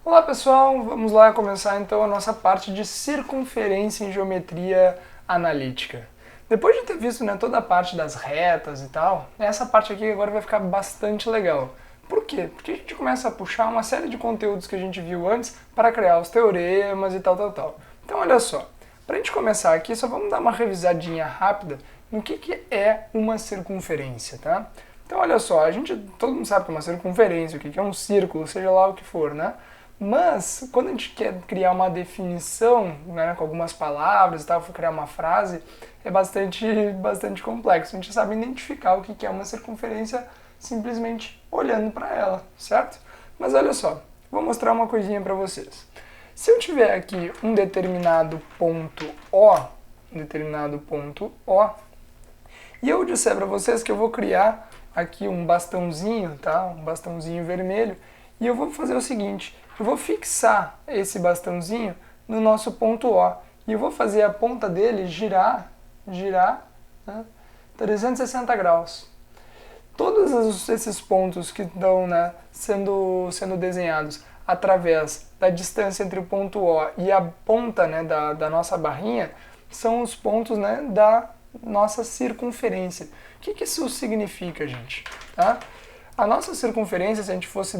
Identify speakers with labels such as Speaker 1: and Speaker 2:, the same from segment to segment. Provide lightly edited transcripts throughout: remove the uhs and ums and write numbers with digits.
Speaker 1: Olá pessoal, vamos lá começar então a nossa parte de circunferência em geometria analítica. Depois de ter visto, né, toda a parte das retas e tal, essa parte aqui agora vai ficar bastante legal. Por quê? Porque a gente começa a puxar uma série de conteúdos que a gente viu antes para criar os teoremas e tal. Então olha só, para a gente começar aqui, só vamos dar uma revisadinha rápida no que é uma circunferência, tá? Então olha só, todo mundo sabe o que é uma circunferência, o que é um círculo, seja lá o que for, né? Mas, quando a gente quer criar uma definição, né, com algumas palavras e tal, for criar uma frase, é bastante complexo. A gente sabe identificar o que é uma circunferência simplesmente olhando para ela, certo? Mas olha só, vou mostrar uma coisinha para vocês. Se eu tiver aqui um determinado ponto O, e eu disser para vocês que eu vou criar aqui um bastãozinho, tá? Um bastãozinho vermelho, e eu vou fazer o seguinte, eu vou fixar esse bastãozinho no nosso ponto O, e eu vou fazer a ponta dele girar, né, 360 graus. Todos esses pontos que estão, né, sendo desenhados através da distância entre o ponto O e a ponta, né, da nossa barrinha são os pontos, né, da nossa circunferência. O que isso significa, gente? Tá? A nossa circunferência, se a gente fosse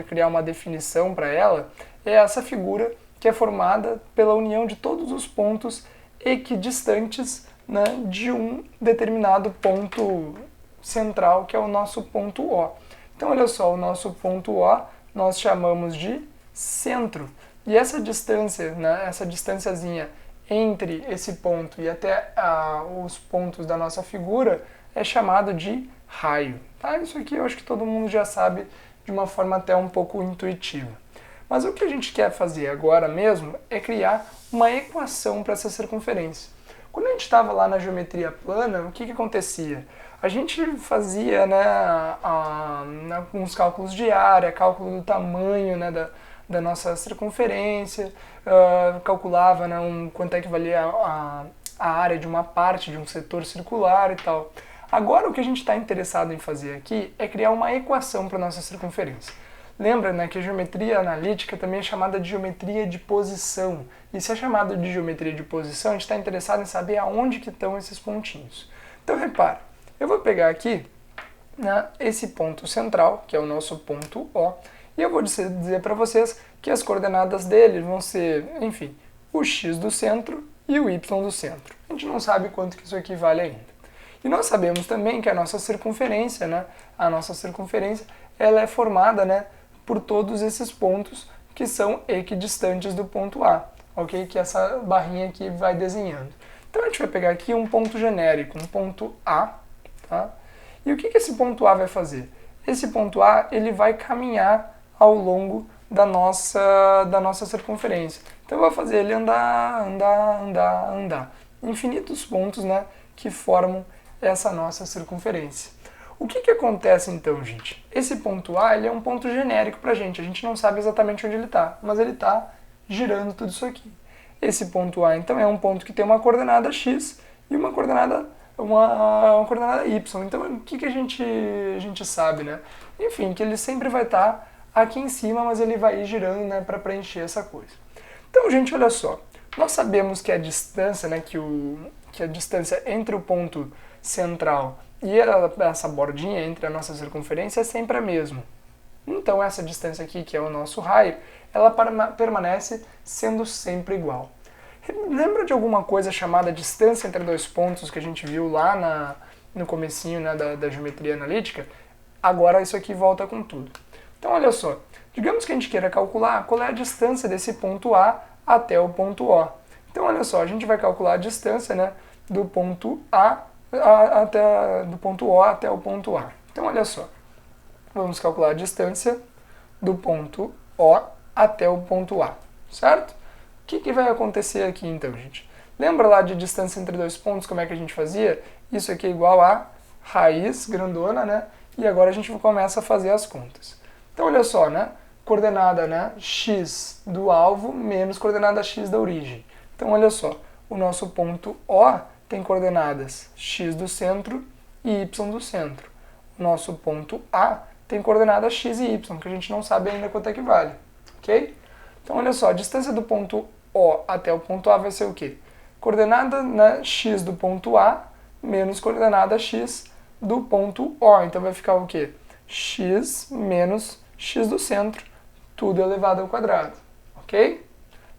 Speaker 1: criar uma definição para ela, é essa figura que é formada pela união de todos os pontos equidistantes, né, de um determinado ponto central, que é o nosso ponto O. Então, olha só, o nosso ponto O nós chamamos de centro. E essa distância, né, essa distânciazinha entre esse ponto e até os pontos da nossa figura é chamado de raio. Tá? Isso aqui eu acho que todo mundo já sabe de uma forma até um pouco intuitiva. Mas o que a gente quer fazer agora mesmo é criar uma equação para essa circunferência. Quando a gente estava lá na geometria plana, o que acontecia? A gente fazia, né, uns cálculos de área, cálculo do tamanho, né, da nossa circunferência, calculava, né, quanto é que valia a área de uma parte de um setor circular e tal. Agora o que a gente está interessado em fazer aqui é criar uma equação para a nossa circunferência. Lembra, né, que a geometria analítica também é chamada de geometria de posição. E se é chamada de geometria de posição, a gente está interessado em saber aonde que estão esses pontinhos. Então repara, eu vou pegar aqui, né, esse ponto central, que é o nosso ponto O, e eu vou dizer para vocês que as coordenadas dele vão ser, enfim, o x do centro e o y do centro. A gente não sabe quanto que isso aqui vale ainda. E nós sabemos também que a nossa circunferência, né, ela é formada, né, por todos esses pontos que são equidistantes do ponto A, ok? Que essa barrinha aqui vai desenhando. Então a gente vai pegar aqui um ponto genérico, um ponto A, tá? E o que esse ponto A vai fazer? Esse ponto A ele vai caminhar ao longo da nossa circunferência. Então eu vou fazer ele andar. Infinitos pontos, né, que formam essa nossa circunferência. O que acontece então, gente? Esse ponto A ele é um ponto genérico para a gente não sabe exatamente onde ele está, mas ele está girando tudo isso aqui. Esse ponto A então é um ponto que tem uma coordenada x e uma coordenada y. Então o que a gente sabe, né? Enfim, que ele sempre vai estar aqui em cima, mas ele vai ir girando, né, para preencher essa coisa. Então, gente, olha só. Nós sabemos que a distância, né, que a distância entre o ponto central e essa bordinha entre a nossa circunferência é sempre a mesma. Então essa distância aqui, que é o nosso raio, ela permanece sendo sempre igual. Lembra de alguma coisa chamada distância entre dois pontos que a gente viu lá no comecinho, né, da geometria analítica? Agora isso aqui volta com tudo. Então olha só, digamos que a gente queira calcular qual é a distância desse ponto A até o ponto O. Então olha só, a gente vai calcular a distância, né, do ponto do ponto O até o ponto A. Então olha só, vamos calcular a distância do ponto O até o ponto A, certo? O que vai acontecer aqui então, gente? Lembra lá de distância entre dois pontos, como é que a gente fazia? Isso aqui é igual a raiz grandona, né? E agora a gente começa a fazer as contas. Então olha só, né? Coordenada, né, x do alvo menos coordenada x da origem. Então olha só, o nosso ponto O tem coordenadas x do centro e y do centro. O nosso ponto A tem coordenadas x e y, que a gente não sabe ainda quanto é que vale. ok? Então olha só, a distância do ponto O até o ponto A vai ser o quê? Coordenada x do ponto A menos coordenada x do ponto O. Então vai ficar o quê? X menos x do centro, tudo elevado ao quadrado, ok?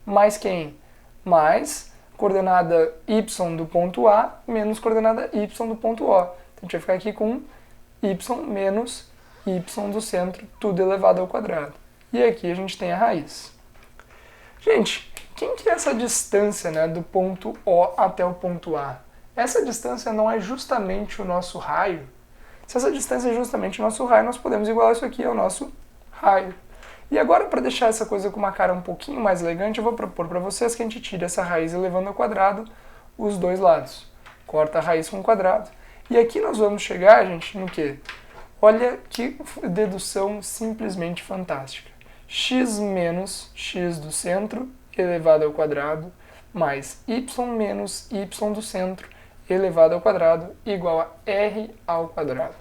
Speaker 1: Mais quem? Mais coordenada y do ponto A menos coordenada y do ponto O. Então a gente vai ficar aqui com y menos y do centro, tudo elevado ao quadrado. E aqui a gente tem a raiz. Gente, quem que é essa distância, né, do ponto O até o ponto A? Essa distância não é justamente o nosso raio? Se essa distância é justamente o nosso raio, nós podemos igualar isso aqui ao nosso raio. E agora, para deixar essa coisa com uma cara um pouquinho mais elegante, eu vou propor para vocês que a gente tire essa raiz elevando ao quadrado os dois lados. Corta a raiz com o quadrado. E aqui nós vamos chegar, gente, no quê? Olha que dedução simplesmente fantástica. X menos x do centro elevado ao quadrado mais y menos y do centro elevado ao quadrado igual a r ao quadrado.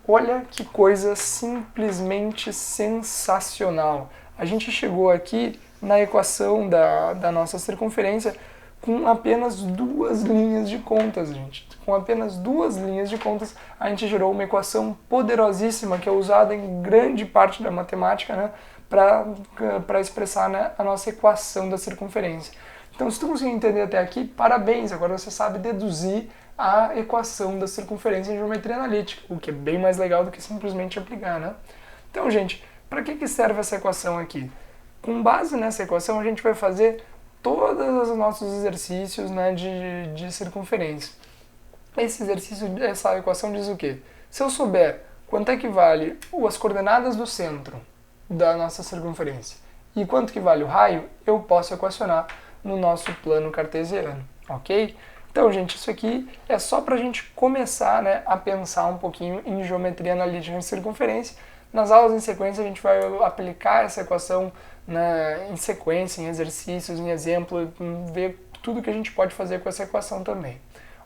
Speaker 1: Olha que coisa simplesmente sensacional. A gente chegou aqui na equação da nossa circunferência com apenas duas linhas de contas, gente. Com apenas duas linhas de contas, a gente gerou uma equação poderosíssima que é usada em grande parte da matemática, né, para expressar, né, a nossa equação da circunferência. Então, se tu conseguir entender até aqui, parabéns! Agora você sabe deduzir a equação da circunferência em geometria analítica, o que é bem mais legal do que simplesmente aplicar, né? Então, gente, para que serve essa equação aqui? Com base nessa equação, a gente vai fazer todos os nossos exercícios, né, de circunferência. Esse exercício, essa equação diz o quê? Se eu souber quanto é que vale as coordenadas do centro da nossa circunferência e quanto que vale o raio, eu posso equacionar no nosso plano cartesiano, ok? Então, gente, isso aqui é só para a gente começar, né, a pensar um pouquinho em geometria analítica em circunferência. Nas aulas em sequência a gente vai aplicar essa equação, né, em sequência, em exercícios, em exemplo, ver tudo que a gente pode fazer com essa equação também,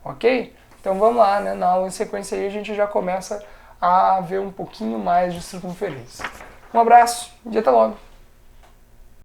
Speaker 1: ok? Então vamos lá, né, na aula em sequência aí a gente já começa a ver um pouquinho mais de circunferência. Um abraço e até logo!